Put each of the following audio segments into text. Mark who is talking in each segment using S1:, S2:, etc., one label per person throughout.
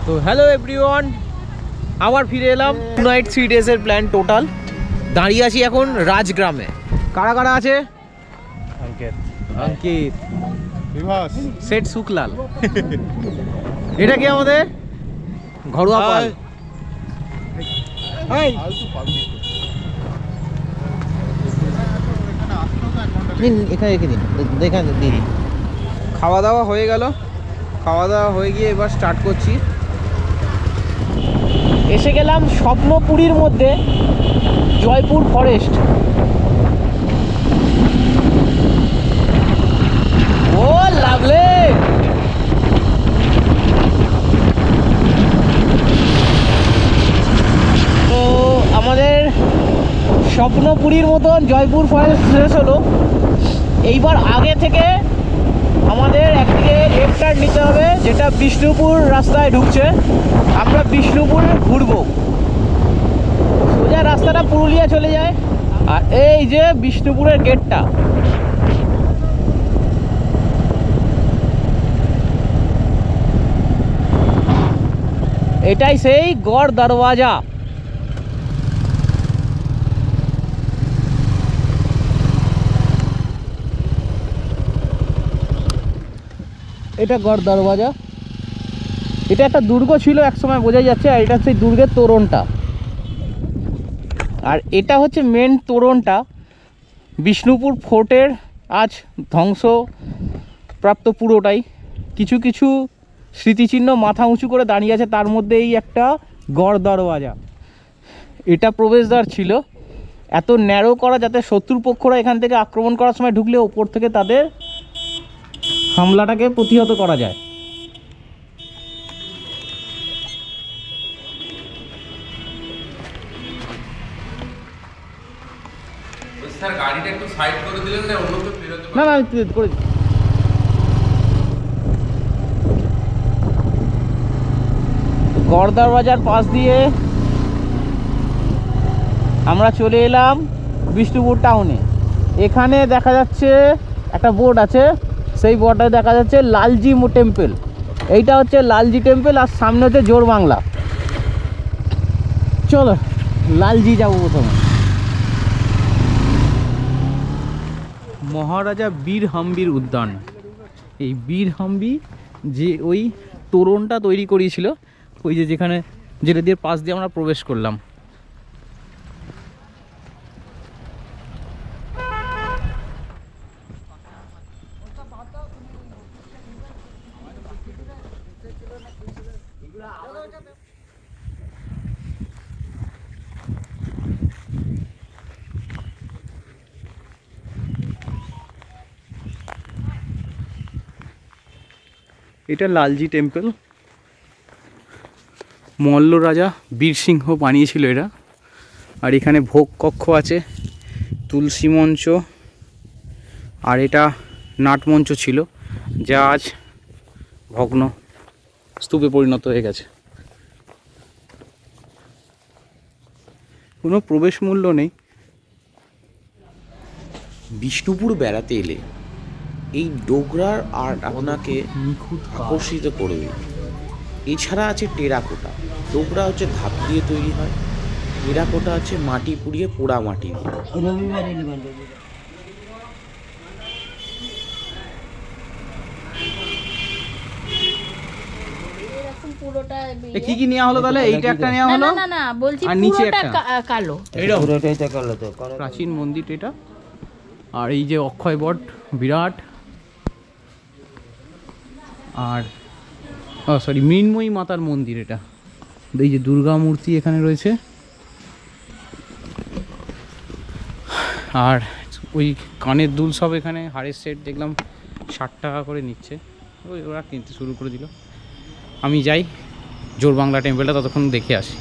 S1: তো hello everyone, আবার ফিরে এলাম। 2 নাইট 3 ডেজের প্ল্যান টোটাল। দাঁড়িয়ে আছি এখন রাজগ্রামে। কারা কারা আছে? অঙ্কিত,
S2: বিভাস,
S1: সেট শুকলাল। এটা কি আমাদের ঘরোয়া পাল। এখানে রেখে দিন, এখানে দিন। খাওয়া দাওয়া হয়ে গেল, খাওয়া দাওয়া হয়ে গিয়ে এবার স্টার্ট করছি। এসে গেলাম স্বপ্নপুরীর মধ্যে, জয়পুর ফরেস্ট। ও লাভলি। তো আমাদের স্বপ্নপুরীর মতন জয়পুর ফরেস্ট শেষ হলো। এইবার আগে থেকে আমাদের একদিকে লেফট টার্ন নিতে হবে, যেটা বিষ্ণুপুর রাস্তায় ঢুকছে। আমরা বিষ্ণুপুর ঘুরবো, সোজা রাস্তাটা পুরুলিয়া চলে যায়। আর এই যে বিষ্ণুপুরের গেটটা, এটাই সেই গড় দরওয়াজা। এটা গড় দরওয়াজা। এটা একটা দুর্গ ছিল এক সময়, বোঝাই যাচ্ছে। আর এটা সেই দুর্গের তোরণটা, আর এটা হচ্ছে মেন তোরণটা। বিষ্ণুপুর ফোর্টের আজ ধ্বংসপ্রাপ্ত পুরোটাই। কিছু কিছু স্মৃতিচিহ্ন মাথা উঁচু করে দাঁড়িয়ে আছে, তার মধ্যে এই একটা গড় দরওয়াজা। এটা প্রবেশদ্বার ছিল, এত ন্যারো করা যাতে শত্রুপক্ষরা এখান থেকে আক্রমণ করার সময় ঢুকলে ওপর থেকে তাদের হামলাটাকে প্রতিহত করা যায়।
S2: স্যার গাড়িটা একটু সাইড করে দিলেন না, অন্য কেউ বেরোতে
S1: না না, আমি করে দিই। গড় দরওয়াজার পাশ দিয়ে আমরা চলে এলাম বিষ্ণুপুর টাউনে। এখানে দেখা যাচ্ছে একটা বোর্ড আছে, সেই বোর্ডে দেখা যাচ্ছে লালজি টেম্পল। এইটা হচ্ছে লালজি টেম্পল, আর সামনে হচ্ছে জোর বাংলা। চলো লালজি যাবো প্রথমে। মহারাজা বীর হাম্বির উদ্যান। এই বীর হাম্বি যে ওই তোরণটা তৈরি করিয়েছিল, ওই যে যেখানে, যেটা দিয়ে পাশ দিয়ে আমরা প্রবেশ করলাম। এটা লালজি টেম্পল, মল্ল রাজা বীরসিংহ বানিয়েছিল এটা। আর এখানে ভোগ কক্ষ আছে, তুলসী মঞ্চ, আর এটা নাটমঞ্চ ছিল, যা আজ ভগ্ন স্তূপে পরিণত হয়ে গেছে। কোনো প্রবেশ মূল্য নেই।
S3: বিষ্ণুপুর বেড়াতে এলে এই ডোগরার আর্ট আপনাকে আকর্ষিত করবে। এছাড়া আছে টেরাকোটা। ডোগরা হচ্ছে ধাতু দিয়ে তৈরি হয়, টেরাকোটা হচ্ছে মাটি পুড়িয়ে পোড়া মাটি দিয়ে।
S1: কি কি নেওয়া হলো তাহলে? এইটা একটা নেওয়া হলো,
S4: না না বলছি
S1: আর নিচে
S4: পুরোটা
S1: একটা
S4: কালো।
S1: প্রাচীন মন্দির এটা। আর এই যে অক্ষয় বট বিরাট, আর সরি মৃন্ময়ী মাতার মন্দির এটা। এই যে দুর্গা মূর্তি এখানে রয়েছে। আর ওই কানের দুল সব এখানে, হাড়ের সেট দেখলাম 60 টাকা করে নিচ্ছে। ওই ওরা কিনতে শুরু করে দিল। আমি যাই জোর বাংলা টেম্পলটা ততক্ষণ দেখে আসি।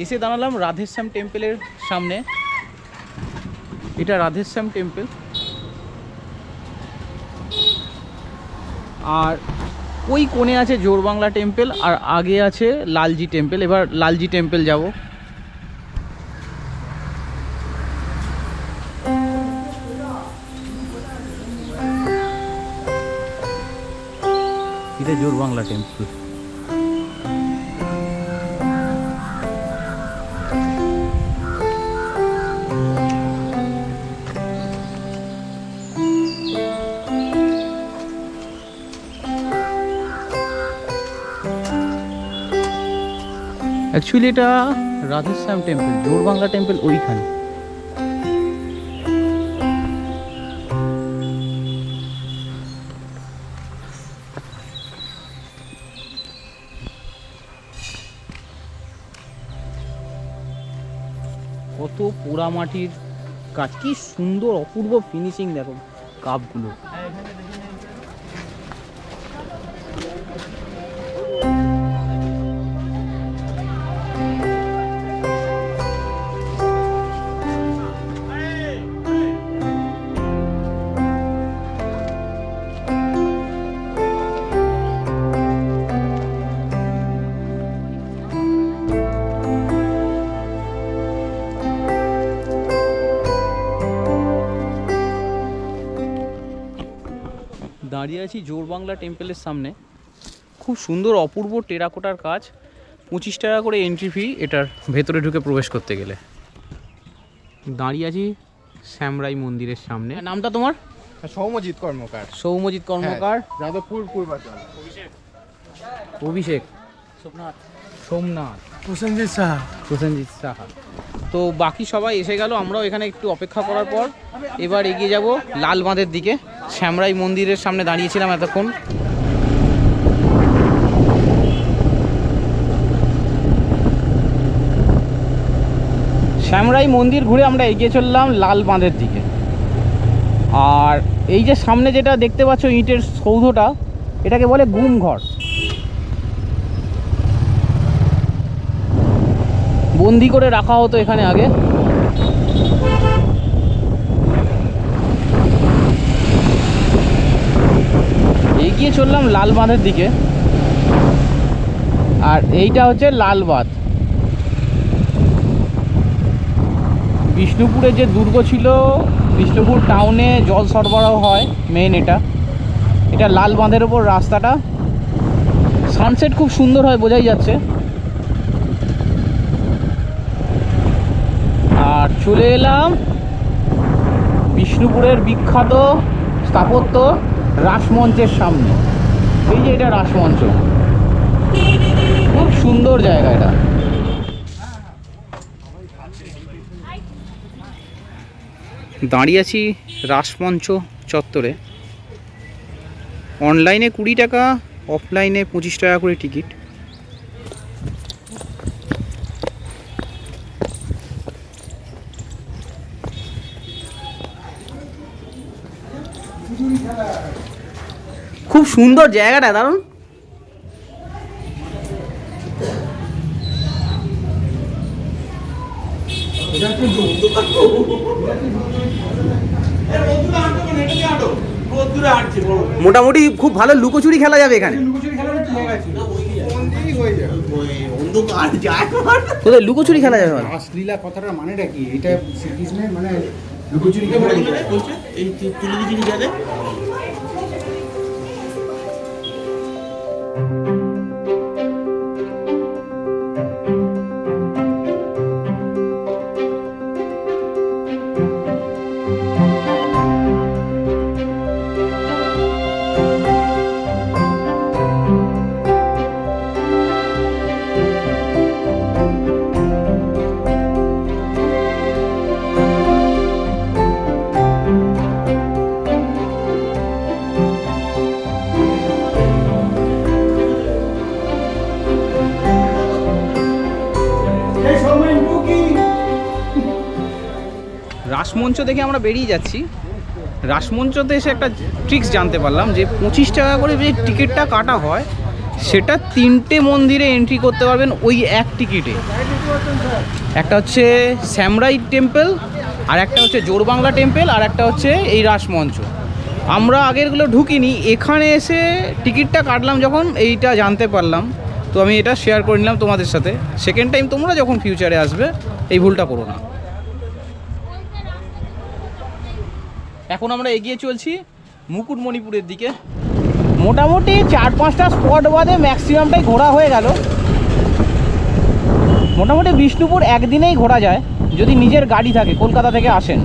S1: এসে দাঁড়ালাম রাধেশ্যাম টেম্পলের সামনে। এটা রাধেশ্যাম টেম্পল। আর ওই কোণে আছে জোর বাংলা টেম্পল, আর আগে আছে লালজি টেম্পল। এবার লালজি টেম্পল যাব। এটা জোর বাংলা টেম্পল। অ্যাকচুয়ালি এটা রাধেশ্যাম টেম্পল, জোরবাংলা টেম্পল ওইখানে। কত পোড়ামাটির কাজ, কি সুন্দর অপূর্ব ফিনিশিং দেখো কাপগুলো। দাঁড়িয়ে আছি জোরবাংলা টেম্পলের সামনে। খুব সুন্দর অপূর্ব টেরাকোটার কাজ। 25 টাকা করে এন্ট্রি ফি এটার ভেতরে ঢুকে প্রবেশ করতে গেলে। দাঁড়িয়ে আছি শ্যামরাই মন্দিরের সামনে। নামটা তোমার?
S4: সৌম্যজিৎ কর্মকার,
S1: সৌম্যজিৎ কর্মকার।
S4: যাদবপুর পূর্বাচল।
S1: অভিষেক, সোমনাথ,
S4: প্রসেনজিৎ সাহা।
S1: প্রসেনজিৎ সাহা। তো বাকি সবাই এসে গেল, আমরাও এখানে একটু অপেক্ষা করার পর এবার এগিয়ে যাব লাল বাঁধের দিকে। শ্যামরাই মন্দিরের সামনে দাঁড়িয়েছিলাম এতক্ষণ। শ্যামরাই মন্দির ঘুরে আমরা এগিয়ে চললাম লাল বাঁধের দিকে। আর এই যে সামনে যেটা দেখতে পাচ্ছ ইটের সৌধটা, এটাকে বলে গুম ঘর। বন্দি করে রাখা হতো এখানে আগে। এগিয়ে চললাম লাল বাঁধের দিকে। আর এইটা হচ্ছে লাল বাঁধ। বিষ্ণুপুরে যে দুর্গ ছিল, বিষ্ণুপুর টাউনে জল সরবরাহ হয় মেন এটা। এটা লাল বাঁধের ওপর রাস্তাটা। সানসেট খুব সুন্দর হয়, বোঝাই যাচ্ছে। আর চলে এলাম বিষ্ণুপুরের বিখ্যাত স্থাপত্য রাসমঞ্চের সামনে। এই যে এটা রাসমঞ্চ, খুব সুন্দর জায়গা এটা। দাঁড়িয়ে আছি রাসমঞ্চ চত্বরে। অনলাইনে 20 টাকা, অফলাইনে 25 টাকা করে টিকিট। খুব সুন্দর জায়গাটা, দারুণ। মোটামুটি খুব ভালো লুকোচুরি খেলা যাবে এখানে। কোথায় লুকোচুরি খেলা যাবে?
S4: রাসলীলা কথাটার মানেটা কি? এটা শ্রীকৃষ্ণের মানে লুকোচুরি কে বলে?
S1: এই তুলি দিদি যাবে। রাসমঞ্চ দেখে আমরা বেরিয়ে যাচ্ছি। রাসমঞ্চতে এসে একটা ট্রিক্স জানতে পারলাম যে 25 টাকা করে যে টিকিটটা কাটা হয়, সেটা 3টে মন্দিরে এন্ট্রি করতে পারবেন ওই এক টিকিটে। একটা হচ্ছে শ্যামরাই টেম্পল, আর একটা হচ্ছে জোরবাংলা টেম্পল, আর একটা হচ্ছে এই রাসমঞ্চ। আমরা আগেরগুলো ঢুকিনি, এখানে এসে টিকিটটা কাটলাম যখন এইটা জানতে পারলাম, তো আমি এটা শেয়ার করে নিলাম তোমাদের সাথে। সেকেন্ড টাইম তোমরা যখন ফিউচারে আসবে এই ভুলটা করো না। এখন আমরা এগিয়ে চলছি মুকুটমণিপুরের দিকে। মোটামুটি 4-5টা স্পট বাদে ম্যাক্সিমামটাই ঘোরা হয়ে গেল। মোটামুটি বিষ্ণুপুর একদিনেই ঘোরা যায় যদি নিজের গাড়ি থাকে, কলকাতা থেকে আসেন।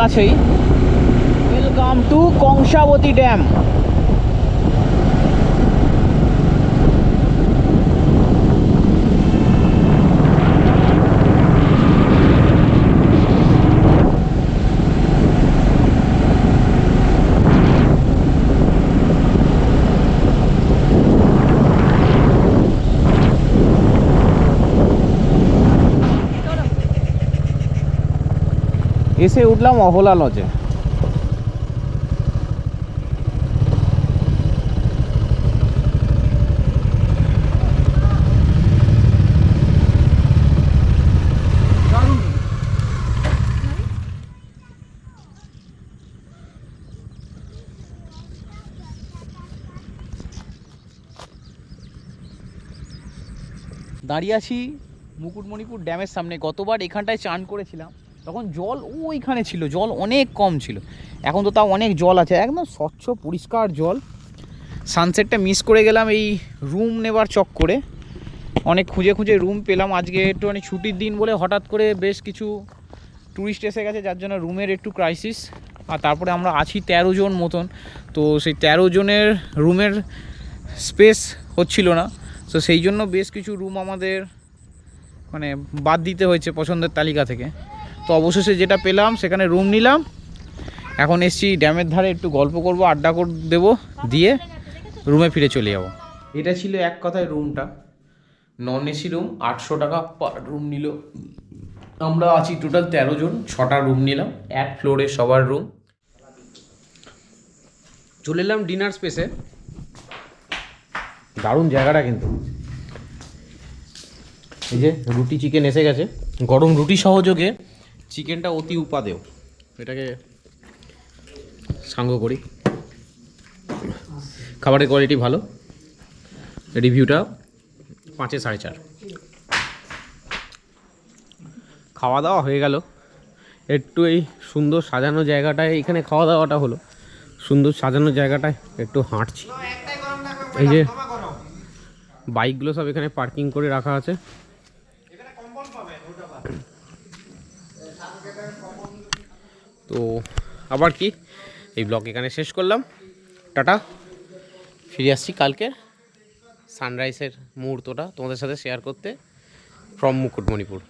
S1: কাছেই। Welcome to Kangsabati dam. এসে উঠলাম অহলা লজে। দাঁড়িয়ে আছি মুকুটমণিপুর ড্যামের সামনে। গতবার এখানটায় চান করেছিলাম, তখন জল ওইখানে ছিল, জল অনেক কম ছিল। এখন তো তাও অনেক জল আছে, একদম স্বচ্ছ পরিষ্কার জল। সানসেটটা মিস করে গেলাম এই রুম নেবার চক্করে। অনেক খুঁজে খুঁজে রুম পেলাম। আজকে একটুখানি ছুটির দিন বলে হঠাৎ করে বেশ কিছু ট্যুরিস্ট এসে গেছে, যার জন্য রুমের একটু ক্রাইসিস। আর তারপরে আমরা আছি 13 জন মতন, তো সেই 13 জনের রুমের স্পেস হচ্ছিল না। তো সেই জন্য বেশ কিছু রুম আমাদের মানে বাদ দিতে হয়েছে পছন্দের তালিকা থেকে। তো অবশেষে যেটা পেলাম সেখানে রুম নিলাম। এখন এসছি ড্যামের ধারে, একটু গল্প করব, আড্ডা দেবো, দিয়ে রুমে ফিরে চলে যাব। এটা ছিল এক কথায় রুমটা, নন এসি রুম, 800 টাকা পার রুম নিল। আমরা আছি টোটাল 13 জন, 6টা রুম নিলাম, এক ফ্লোরে সবার রুম। চলে এলাম ডিনার স্পেসে। দারুণ জায়গাটা কিন্তু। এই যে রুটি চিকেন এসে গেছে, গরম রুটি সহযোগে চিকেনটা অতি উপাদেয়। এটাকে সাঙ্গ করি। খাবারের কোয়ালিটি ভালো, রিভিউটা 5-এ 4.5। খাওয়া দাওয়া হয়ে গেল। একটু এই সুন্দর সাজানো জায়গাটায় এখানে খাওয়া দাওয়াটা হলো। সুন্দর সাজানো জায়গাটায় একটু হাঁটছি। এই যে বাইকগুলো সব এখানে পার্কিং করে রাখা আছে। তো আবার কি, এই ব্লগ এখানে শেষ করলাম। টাটা, ফিরে আসছি কালকে সানরাইজের মুহূর্তটা তোমাদের সাথে শেয়ার করতে ফ্রম মুকুটমণিপুর।